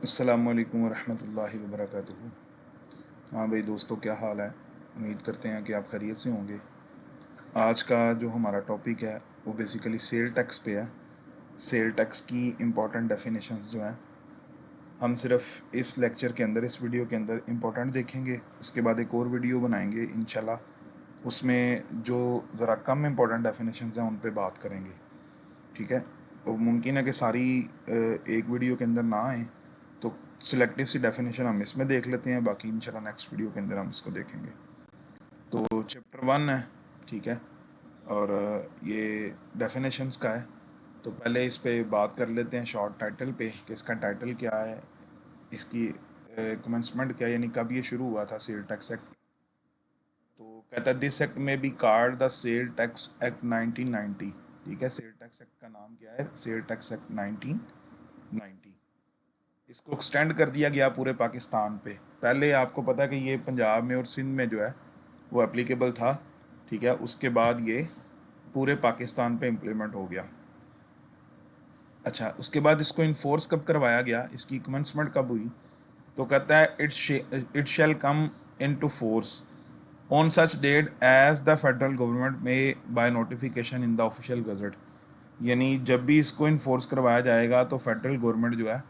अस्सलामुअलैकुम वरहमतुल्लाहि वबरकातुहू। हाँ भाई दोस्तों, क्या हाल है? उम्मीद करते हैं कि आप खैरियत से होंगे। आज का जो हमारा टॉपिक है वो बेसिकली सेल टैक्स पे है। सेल टैक्स की इम्पोर्टेंट डेफिनेशंस जो हैं, हम सिर्फ इस लेक्चर के अंदर, इस वीडियो के अंदर इम्पोर्टेंट देखेंगे। उसके बाद एक और वीडियो बनाएंगे इंशाल्लाह, उसमें जो ज़रा कम इम्पोर्टेंट डेफिनेशंस हैं उन पे बात करेंगे। ठीक है। और मुमकिन है कि सारी एक वीडियो के अंदर ना आए, तो सिलेक्टिव सी डेफिनेशन हम इसमें देख लेते हैं, बाकी इंशाल्लाह नेक्स्ट वीडियो के अंदर हम इसको देखेंगे। तो चैप्टर 1 है। ठीक है। और ये डेफिनेशंस का है। तो पहले इस पे बात कर लेते हैं शॉर्ट टाइटल पे कि इसका टाइटल क्या है, इसकी कमेंसमेंट क्या है, यानी कब ये शुरू हुआ था सेल टैक्स एक्ट। तो कहता है दिस एक्ट में be called the sale tax act 1990। ठीक है। सेल टैक्स एक्ट का नाम क्या है? Cell tax act 1990। इसको एक्सटेंड कर दिया गया पूरे पाकिस्तान पे। पहले आपको पता है कि ये पंजाब में और सिंध में जो है वो एप्लीकेबल था। ठीक है। उसके बाद ये पूरे पाकिस्तान पे इम्प्लीमेंट हो गया। अच्छा, उसके बाद इसको इन्फोर्स कब करवाया गया, इसकी कमेंसमेंट कब हुई? तो कहता है it shall come into force on such date as the federal government में by notification in the official gazette. यानी जब भी इसको इन्फोर्स करवाया जाएगा तो फेडरल गवर्नमेंट जो है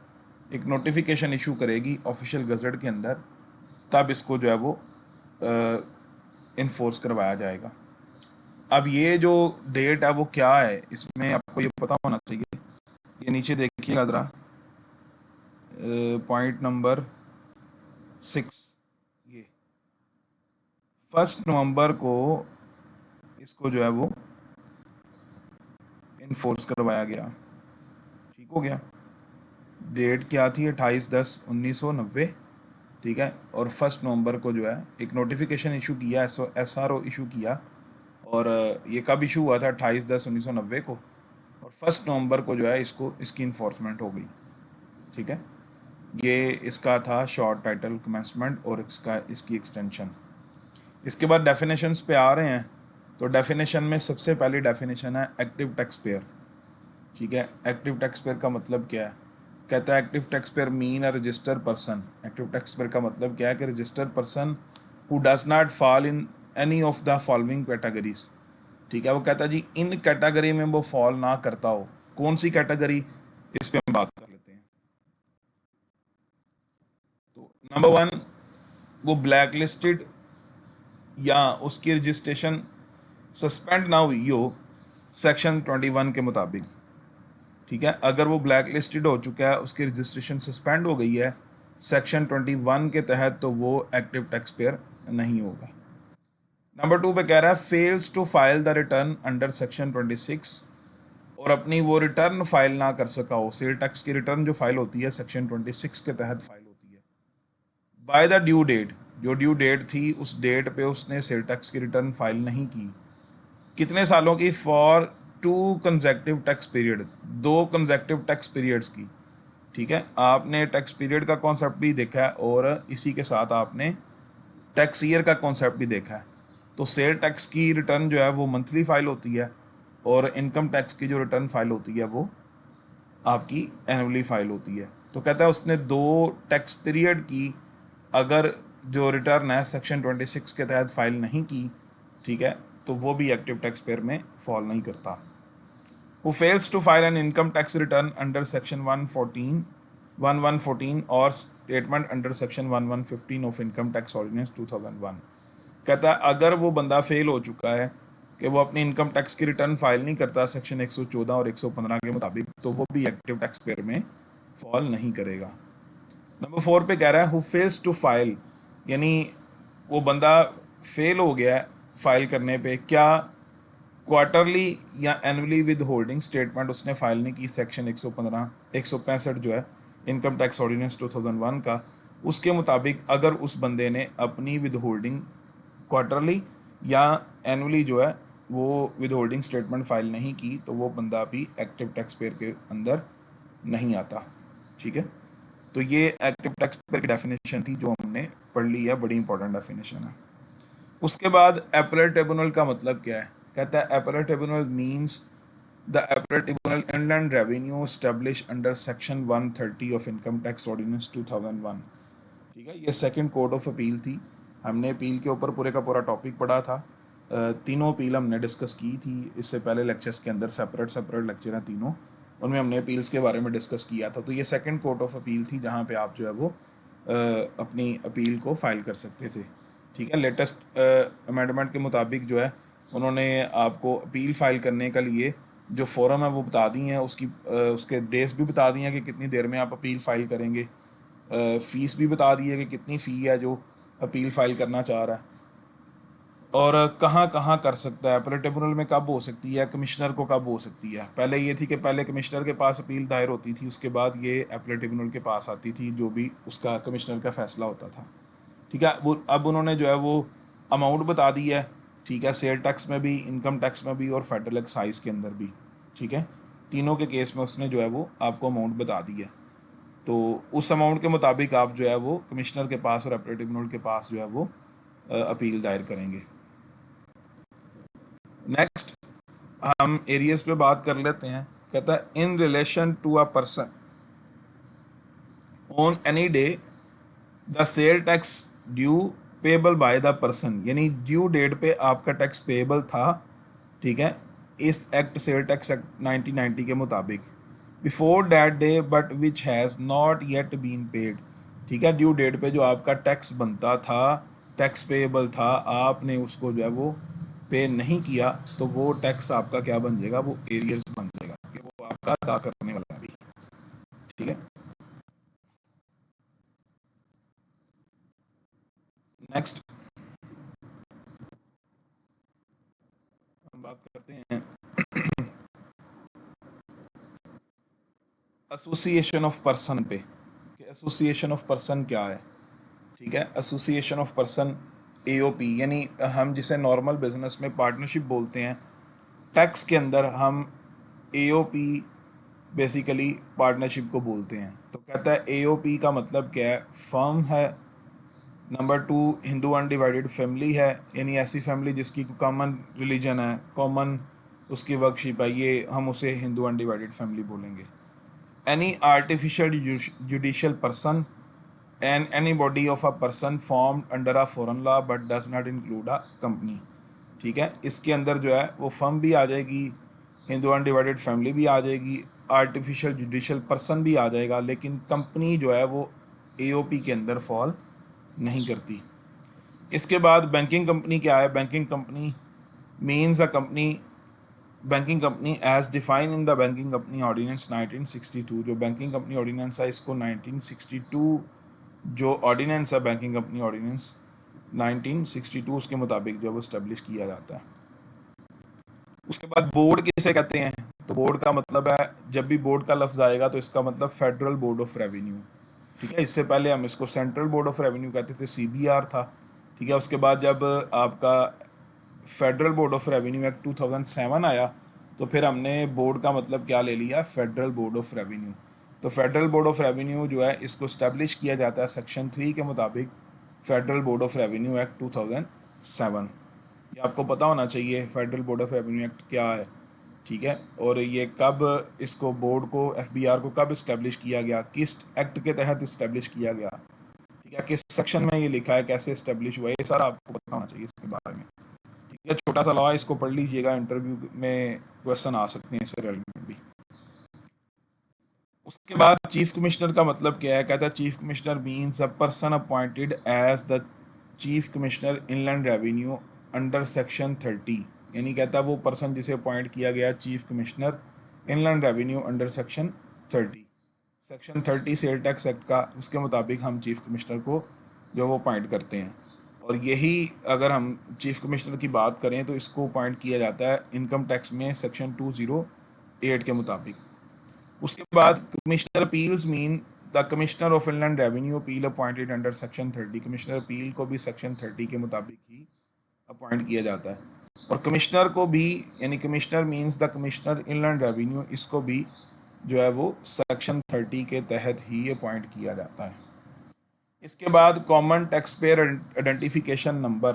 एक नोटिफिकेशन इशू करेगी ऑफिशियल गजट के अंदर, तब इसको जो है वो इन्फोर्स करवाया जाएगा। अब ये जो डेट है वो क्या है, इसमें आपको ये पता होना चाहिए। ये नीचे देखिएगा ज़रा, पॉइंट नंबर 6। ये 1 नवंबर को इसको जो है वो इन्फोर्स करवाया गया। ठीक हो गया। डेट क्या थी? 28/10/1990। ठीक है। और 1 नवंबर को जो है एक नोटिफिकेशन इशू किया, SRO इशू किया। और ये कब इशू हुआ था? 28/10/1990 को। और 1 नवंबर को जो है इसको इसकी इन्फोर्समेंट हो गई। ठीक है। ये इसका था शॉर्ट टाइटल कमेंसमेंट और इसका इसकी एक्सटेंशन। इसके बाद डेफिनेशंस पे आ रहे हैं। तो डेफिनेशन में सबसे पहली डेफिनेशन है एक्टिव टैक्स पेयर। ठीक है। एक्टिव टैक्स पेयर का मतलब क्या है? कहता है एक्टिव टैक्स पेयर मीन अ registered person. Active tax payer का मतलब क्या है? कि registered person who does not fall in any of the following categories. ठीक है। वो कहता है जी इन कैटेगरी में वो फॉल ना करता हो। कौन सी कैटेगरी, इस पे हम बात कर लेते हैं। तो नंबर 1, वो ब्लैक लिस्टेड या उसकी रजिस्ट्रेशन सस्पेंड ना हुई हो सेक्शन 21 के मुताबिक। ठीक है। अगर वो ब्लैक लिस्टेड हो चुका है, उसकी रजिस्ट्रेशन सस्पेंड हो गई है सेक्शन 21 के तहत, तो वो एक्टिव टैक्स पेयर नहीं होगा। नंबर 2 पे कह रहा है fails to file the return under section 26, और अपनी वो रिटर्न फाइल ना कर सका हो। सेल टैक्स की रिटर्न जो फाइल होती है सेक्शन 26 के तहत फाइल होती है बाय द ड्यू डेट। जो ड्यू डेट थी उस डेट पे उसने सेल टैक्स की रिटर्न फाइल नहीं की। कितने सालों की? For 2 consecutive tax period, 2 consecutive tax periods की। ठीक है। आपने टैक्स पीरियड का कॉन्सेप्ट भी देखा है और इसी के साथ आपने टैक्स ईयर का कॉन्सेप्ट भी देखा है। तो सेल टैक्स की रिटर्न जो है वो मंथली फाइल होती है, और इनकम टैक्स की जो रिटर्न फाइल होती है वो आपकी एनुअली फाइल होती है। तो कहता है उसने 2 टैक्स पीरियड की अगर जो रिटर्न है सेक्शन 26 के तहत फाइल नहीं की, ठीक है, तो वो भी एक्टिव टैक्स पेयर में फॉल नहीं करता। who fails to file an income tax return under section 1114 or statement under section 1115 of income tax ordinance 2001। कहता है अगर वो बंदा फेल हो चुका है कि वो अपनी इनकम टैक्स की रिटर्न फाइल नहीं करता सेक्शन 114 और 115 के मुताबिक, तो वो भी एक्टिव टैक्स पेयर में फॉल नहीं करेगा। नंबर 4 पे कह रहा है हु फेल्स टू फाइल, यानी वो बंदा फेल हो गया है फाइल करने पे, क्या क्वार्टरली या एनुअली विद होल्डिंग स्टेटमेंट उसने फाइल नहीं की सेक्शन 115 165 जो है इनकम टैक्स ऑर्डिनेंस 2001 का, उसके मुताबिक अगर उस बंदे ने अपनी विद होल्डिंग क्वार्टरली या एनुअली जो है वो विद होल्डिंग स्टेटमेंट फाइल नहीं की, तो वो बंदा भी एक्टिव टैक्स पेयर के अंदर नहीं आता। ठीक है। तो ये एक्टिव टैक्स पेयर की डेफिनेशन थी जो हमने पढ़ ली है, बड़ी इंपॉर्टेंट डेफिनेशन है। उसके बाद एपलेट ट्रिब्यूनल का मतलब क्या है? कहता है appellate tribunal means the appellate tribunal inland revenue establish under section 130 of income tax ordinance 2001। ठीक है, ये सेकंड कोर्ट ऑफ अपील थी। हमने अपील के ऊपर पूरे का पूरा टॉपिक पढ़ा था। तीनों अपील हमने डिस्कस की थी इससे पहले लेक्चर्स के अंदर, सेपरेट सेपरेट लेक्चर हैं तीनों, उनमें हमने अपील्स के बारे में डिस्कस किया था। तो ये सेकंड कोर्ट ऑफ अपील थी जहाँ पे आप जो है वो अपनी अपील को फाइल कर सकते थे। ठीक है, लेटेस्ट अमेंडमेंट के मुताबिक जो है उन्होंने आपको अपील फाइल करने के लिए जो फॉरम है वो बता दी हैं, उसके डेज भी बता दी हैं कि कितनी देर में आप अपील फाइल करेंगे। फ़ीस भी बता दी है कि कितनी फ़ी है जो अपील फाइल करना चाह रहा है, और कहाँ कहाँ कर सकता है, अपील ट्रिब्यूनल में कब हो सकती है, कमिश्नर को कब हो सकती है। पहले ये थी कि पहले कमिश्नर के पास अपील दायर होती थी, उसके बाद ये अपील ट्रिब्यूनल के पास आती थी, जो भी उसका कमिश्नर का फैसला होता था। ठीक है, वो अब उन्होंने जो है वो अमाउंट बता दी है। ठीक है, सेल टैक्स में भी, इनकम टैक्स में भी और फेडरल एक्साइज के अंदर भी। ठीक है, तीनों के केस में उसने जो है वो आपको अमाउंट बता दी है। तो उस अमाउंट के मुताबिक आप जो है वो कमिश्नर के पास और अपील ट्रिब्यूनल के पास जो है वो अपील दायर करेंगे। नेक्स्ट हम एरियस पे बात कर लेते हैं। कहता है in relation to a person on any day the sale tax due payable by the person, यानी ड्यू डेट पे आपका टैक्स पेबल था। ठीक है, इस एक्ट सेल टैक्स एक्ट 1990 के मुताबिक, before that day but which has not yet been paid. ठीक है, ड्यू डेट पे जो आपका टैक्स बनता था, टैक्स पेबल था, आपने उसको जो है वो पे नहीं किया, तो वो टैक्स आपका क्या बन जाएगा, वो एरियर्स बन जाएगा कि वो आपका अदा करने वाला भी। ठीक है, नेक्स्ट हम बात करते हैं एसोसिएशन ऑफ पर्सन पे, कि एसोसिएशन ऑफ पर्सन क्या है। ठीक है, एसोसिएशन ऑफ पर्सन एओपी, यानी हम जिसे नॉर्मल बिजनेस में पार्टनरशिप बोलते हैं, टैक्स के अंदर हम एओपी बेसिकली पार्टनरशिप को बोलते हैं। तो कहता है एओपी का मतलब क्या है, फर्म है। Number two, Hindu undivided family है, यानी ऐसी फैमिली जिसकी कॉमन रिलीजन है, कॉमन उसकी वर्कशिप है, ये हम उसे हिंदू अनडिवाइडेड फैमिली बोलेंगे। Any artificial judicial person and any body of a person formed under a foreign law but does not include a company. ठीक है, इसके अंदर जो है वो फर्म भी आ जाएगी, हिंदू अनडिवाइडेड फैमिली भी आ जाएगी, आर्टिफिशियल जुडिशियल पर्सन भी आ जाएगा, लेकिन कंपनी जो है वो एओपी के अंदर फॉल नहीं करती। इसके बाद बैंकिंग कंपनी क्या है, banking company means a company, banking company as define in the banking company ordinance 1962। जो बैंकिंग कंपनी ऑर्डिनेंस है, इसको 1962 जो ऑर्डिनेंस है बैंकिंग कंपनी ऑर्डिनेंस 1962 उसके मुताबिक जो है वो स्टैब्लिश किया जाता है। उसके बाद बोर्ड किसे कहते हैं, तो बोर्ड का मतलब है, जब भी बोर्ड का लफ्ज आएगा तो इसका मतलब फेडरल बोर्ड ऑफ रेवेन्यू। ठीक है, इससे पहले हम इसको सेंट्रल बोर्ड ऑफ रेवेन्यू कहते थे, सीबीआर था। ठीक है, उसके बाद जब आपका federal board of revenue act 2007 आया, तो फिर हमने बोर्ड का मतलब क्या ले लिया, फेडरल बोर्ड ऑफ रेवेन्यू। तो फेडरल बोर्ड ऑफ रेवेन्यू जो है इसको स्टैब्लिश किया जाता है सेक्शन 3 के मुताबिक, federal board of revenue act 2007। ये आपको पता होना चाहिए federal board of revenue act क्या है। ठीक है, और ये कब, इसको बोर्ड को, एफबीआर को कब इस्टेब्लिश किया गया, किस एक्ट के तहत इस्टेब्लिश किया गया। ठीक है, किस सेक्शन में ये लिखा है, कैसे इस्टेब्लिश हुआ, ये सारा आपको पता होना चाहिए इसके बारे में। ठीक है, छोटा सा लॉ है, इसको पढ़ लीजिएगा, इंटरव्यू में क्वेश्चन आ सकते हैं इससे रिलेटेड भी। उसके बाद चीफ कमिश्नर का मतलब क्या है, कहता है chief commissioner means a person appointed as the chief commissioner inland revenue under section 30। यानी कहता है वो पर्सन जिसे अपॉइंट किया गया chief commissioner inland revenue under section 30। Section 30 cell tax act का, उसके मुताबिक हम चीफ कमिश्नर को जो वो अपॉइंट करते हैं। और यही अगर हम चीफ कमिश्नर की बात करें तो इसको अपॉइंट किया जाता है इनकम टैक्स में सेक्शन 208 के मुताबिक। उसके बाद commissioner appeals mean the commissioner of inland revenue appeal appointed under section 30। Commissioner appeal को भी सेक्शन 30 के मुताबिक ही अपॉइंट किया जाता है। और कमिश्नर को भी, यानी commissioner means the commissioner inland revenue, इसको भी जो है वो सेक्शन 30 के तहत ही अपॉइंट किया जाता है। इसके बाद common taxpayer identification number,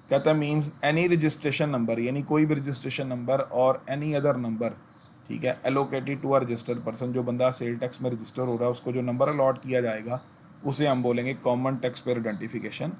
कहता है मींस एनी रजिस्ट्रेशन नंबर, यानी कोई भी रजिस्ट्रेशन नंबर और एनी अदर नंबर ठीक है। Allocated to a registered person, जो बंदा सेल टैक्स में रजिस्टर हो रहा है उसको जो नंबर अलॉट किया जाएगा उसे हम बोलेंगे कॉमन टैक्स पेयर आइडेंटिफिकेशन